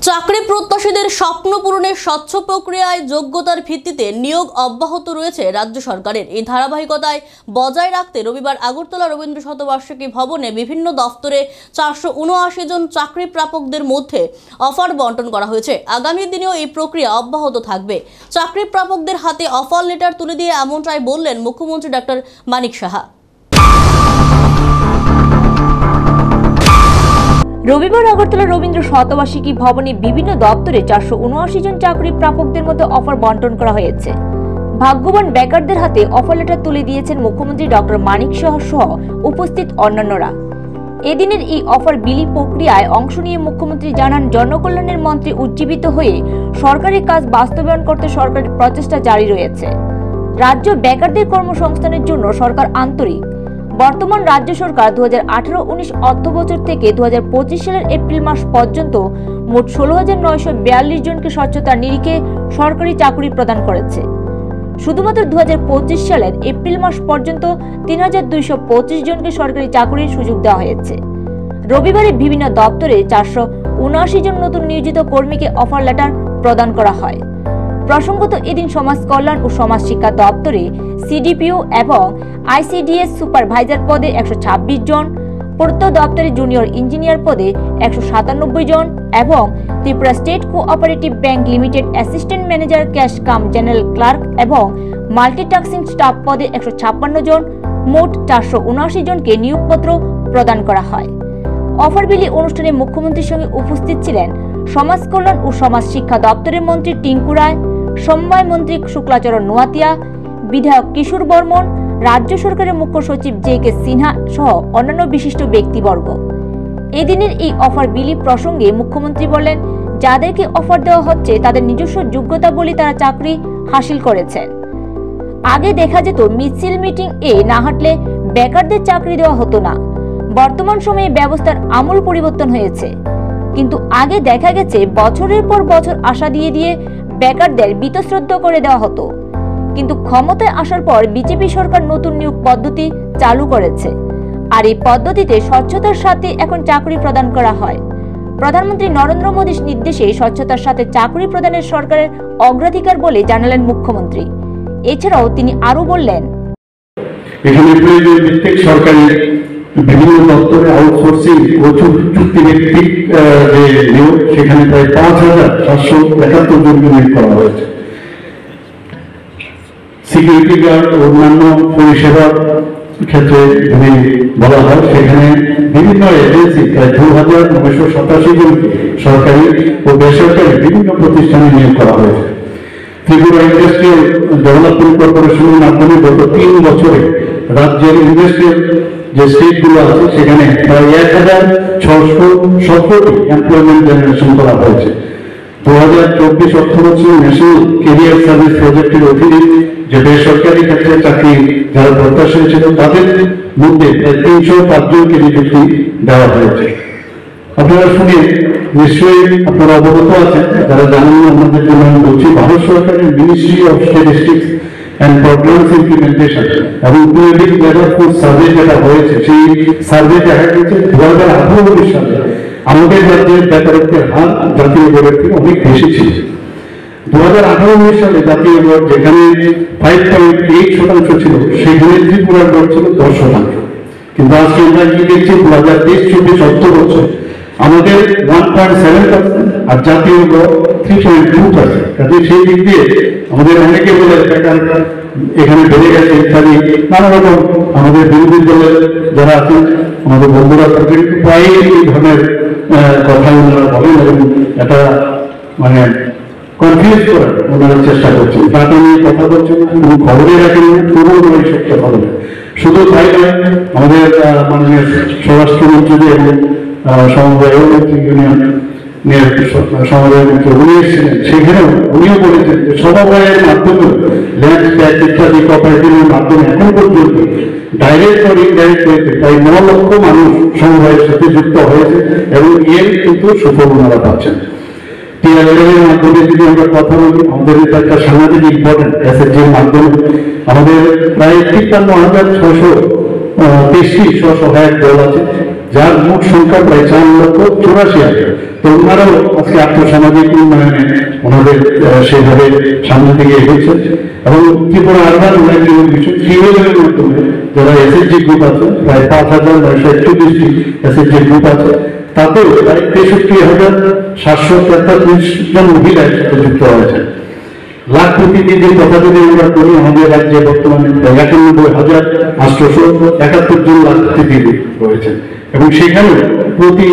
চাকরি প্রত্যাশীদের স্বপ্ন পূরণের স্বচ্ছ প্রক্রিয়ায় যোগ্যতার ভিত্তিতে নিয়োগ অব্যাহত রয়েছে রাজ্য সরকারের। এই ধারাবাহিকতায় বজায় রাখতে রবিবার আগরতলা রবীন্দ্র শতবার্ষিকী ভবনে বিভিন্ন দফতরে 479 জন চাকরি প্রাপকদের মধ্যে অফার বন্টন করা হয়েছে। আগামী দিনেও এই প্রক্রিয়া অব্যাহত থাকবে। চাকরি প্রাপকদের হাতে অফার লেটার তুলে দিয়ে এমনটাই বললেন মুখ্যমন্ত্রী ডক্টর মানিক সাহা। রবিবার আগরতলা রবীন্দ্র শতবার্ষিকী ভবনে বিভিন্ন দপ্তরে 479 জন চাকরি প্রাপকদের মধ্যে অফার বন্টন করা হয়েছে। ভাগ্যবান বেকারদের হাতে অফার লেটার তুলে দিয়েছেন মুখ্যমন্ত্রী ডক্টর মানিক সাহা সহ উপস্থিত অন্যান্যরা। এদিনের এই অফার বিলি প্রক্রিয়ায় অংশ নিয়ে মুখ্যমন্ত্রী জানান, জনকল্যাণের মন্ত্রে উজ্জীবিত হয়ে সরকারি কাজ বাস্তবায়ন করতে সরকারের প্রচেষ্টা জারি রয়েছে। রাজ্য বেকারদের কর্মসংস্থানের জন্য সরকার আন্তরিক। বর্তমান রাজ্য সরকার 2018-19 অর্থবছর থেকে 2025 সালের এপ্রিল মাস পর্যন্ত মোট 16,942 জনকে স্বচ্ছতার নিরিখে সরকারি চাকরি প্রদান করেছে। শুধুমাত্র 2025 সালের এপ্রিল মাস পর্যন্ত 3,225 জনকে সরকারি চাকরির সুযোগ দেওয়া হয়েছে। রবিবারে বিভিন্ন দপ্তরে 479 জন নতুন নিয়োজিত কর্মীকে অফার লেটার প্রদান করা হয়। প্রসঙ্গত, এদিন সমাজ কল্যাণ ও সমাজ শিক্ষা দপ্তরে সিডিপিও এবং আইসিডিএস সুপারভাইজার পদে 126 জন, পূর্ত দপ্তরে জুনিয়র ইঞ্জিনিয়ার পদে 197 জন এবং Tripura state cooperative bank limited assistant manager cash cum general clerk এবং মাল্টিটাস্কিং স্টাফ পদে 156 জন, মোট 479 জনকে নিয়োগপত্র প্রদান করা হয়। অফার বিলি অনুষ্ঠানে মুখ্যমন্ত্রীর সঙ্গে উপস্থিত ছিলেন সমাজ কল্যাণ ও সমাজ শিক্ষা দপ্তরের মন্ত্রী টিঙ্কু রায়, সমবায় মন্ত্রী শুক্লাচরণ নোয়াতিয়া, বিধায়ক কিশোর বর্মন, রাজ্য সরকারের মুখ্য সচিব জে.কে. সিনহা সহ অন্যান্য বিশিষ্ট ব্যক্তিবর্গ। এদিনের এই অফার বিলি প্রসঙ্গে মুখ্যমন্ত্রী বলেন, যাদেরকে অফার দেওয়া হচ্ছে তাদের নিজস্ব যোগ্যতা বলে তারা চাকরি হাসিল করেছেন। আগে দেখা যেত মিছিল মিটিং এ না হাঁটলে বেকারদের চাকরি দেওয়া হতো না। বর্তমান সময়ে ব্যবস্থার আমূল পরিবর্তন হয়েছে। কিন্তু আগে দেখা গেছে বছরের পর বছর আশা দিয়ে দিয়ে বেকারদের বীতশ্রদ্ধ করে দেওয়া হতো। কিন্তু ক্ষমতায় আসার পর বিজেপি সরকার নতুন নিয়োগ পদ্ধতি চালু করেছে। আর এই পদ্ধতিতে স্বচ্ছতার সাথে এখন চাকরি প্রদান করা হয়। প্রধানমন্ত্রী নরেন্দ্র মোদীর নির্দেশে স্বচ্ছতার সাথে চাকরি প্রদানের সরকারের অগ্রাধিকার বলে জানালেন মুখ্যমন্ত্রী। এছাড়াও তিনি আরো বললেন, এখানে প্রয়োজন ভিত্তিক সরকারি বিভিন্ন দপ্তরে আউটসোর্সিং ও চুক্তিভিত্তিক যে নিয়োগ, সেখানে প্রায় 5,771 জনকে নিয়োগ করা হয়েছে। সিকিউরিটি গার্ড ও অন্যান্য পরিষেবার ক্ষেত্রে যদি বলা হয়, সেখানে বিভিন্ন এজেন্সি প্রায় 2,987 জনকে সরকারি ও বেসরকারি বিভিন্ন প্রতিষ্ঠানে নিয়োগ করা হয়েছে। ত্রিপুরা ইন্ডাস্ট্রিয়াল ডেভেলপমেন্ট কর্পোরেশনের মাধ্যমে গত 3 বছরে রাজ্যের ইন্ডাস্ট্রিয়াল যে স্টেটগুলো আছে সেখানে প্রায় 1,670 এমপ্লয়মেন্ট জেনারেশন করা হয়েছে। 2024 অর্থবছরে ন্যাশনাল ক্যারিয়ার সার্ভিস প্রজেক্টের অধীনে যে বেসরকারি ক্ষেত্রে চাকরি যারা প্রত্যাশী ছিল তাদের মধ্যে 305 জনকে নিযুক্তি দেওয়া হয়েছে। আপনারা শুনে নিশ্চয়ই আপনারা অবগত আছেন, যারা জানেন আমাদের জন্য আমি বলছি, ভারত সরকারের ministry of statistics and programs implementation এবং পিরিয়ডিক লেবার ফোর্স সার্ভে যেটা হয়েছে, সেই সার্ভে দেখা গেছে 2018 সালে আমাদের রাজ্যের বেকারত্বের হার জাতীয় গড়ের থেকে অনেক বেশি ছিল। 2018 সালে জাতীয় গড় যেখানে 5.8% ছিল, সেখানে ত্রিপুরার গড় ছিল 10%। কিন্তু আজকে আমরা কি দেখছি, 2023-24 অর্থবছর আমাদের 1.7% আর জাতীয় গড় 3.2%। কাজে সেই দিক দিয়ে আমাদের অনেকে বলে বেকার এখানে বেড়ে গেছে ইত্যাদি নানা রকম আমাদের বিরোধী দলের যারা আছেন আমাদের বন্ধুরা প্রায় এই ধরনের কথা ওনারা বলেন এবং এটা মানে কনফিউজ করার ওনারা চেষ্টা করছেন। তাকে নিয়ে কথা বলছেন না, কোনো খবরে রাখেন না, পুরো নয় সত্য খবর। শুধু তাই নয়, আমাদের মাননীয় স্বরাষ্ট্রমন্ত্রী এবং সমবায় মন্ত্রী ইউনিয়নের সমবায় মন্ত্রী উনি এসেছিলেন, সেখানেও উনিও বলেছেন যে সমবায়ের মাধ্যমে ল্যান্ড ট্যাক্স ইত্যাদি কোঅপারেটিভের মাধ্যমে এখন পর্যন্ত ডাইরেক্ট ও ইনডাইরেক্ট হয়েছে প্রায় 9 লক্ষ মানুষ সমবায়ের সাথে যুক্ত হয়েছে এবং এর কিন্তু সুফল ওনারা পাচ্ছেন। টিআরএলের মাধ্যমে যদি আমরা কথা বলি, আমাদের এটা একটা সামাজিক ইম্পর্টেন্ট এসএসজির মাধ্যমে আমাদের প্রায় 53,683 স্বসহায়ক দল আছে, যার মোট সংখ্যা প্রায় 4,84,000। তো ওনারাও আজকে আর্থসামাজিক উন্নয়নে ওনাদের সেইভাবে সামনের দিকে এগোচ্ছে। এবং ত্রিপুরা আরবান উন্নয়ন মিশন ফিমেলের মাধ্যমে যারা এসএসজি গ্রুপ আছে, প্রায় 5,941টি এসএসজি গ্রুপ আছে, তাতেও প্রায় 63,743 জন মহিলা একসাথে যুক্ত হয়েছে। লাখ প্রতিনিধির কথা যদি আমরা করি, আমাদের রাজ্যে বর্তমানে 91,871 জন লাখ প্রতিনিধি রয়েছে। এবং সেখানে প্রতি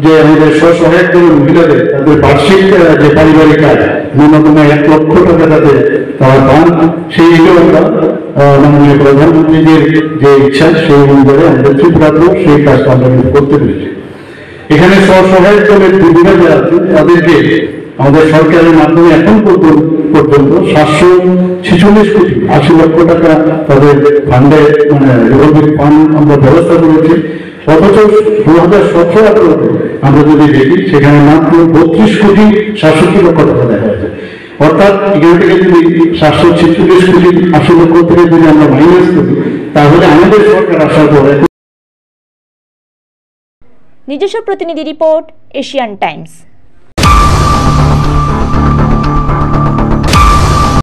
যে আমাদের স্বসহায়ক দলের মহিলাদের তাদের বার্ষিক যে পারিবারিক আয় ন্যূনতম 1 লক্ষ টাকা তাদের তারা পান, সেইগুলো আমরা মাননীয় প্রধানমন্ত্রীদের যে ইচ্ছা সেই অনুযায়ী আমাদের ত্রিপুরাতেও সেই কাজটা আমরা করতে পেরেছি। এখানে স্বসহায়ক দলের দিদিরা যারা আছে তাদেরকে আমাদের সরকারের মাধ্যমে এখন পর্যন্ত 746 কোটি 80 লক্ষ টাকা তাদের ফান্ডে মানে রিভলভিং ফান্ড আমরা ব্যবস্থা করেছি। অথচ 2017-18 আমরা যদি দেখি সেখানে মাত্র 32 কোটি 67 লক্ষ টাকা দেখা হয়েছে। অর্থাৎ এখান থেকে যদি 746 কোটি 80 লক্ষ থেকে যদি আমরা মাইনাস করি, তাহলে আমাদের সরকার আসার পরে। নিজস্ব প্রতিনিধি রিপোর্ট, এশিয়ান টাইমস।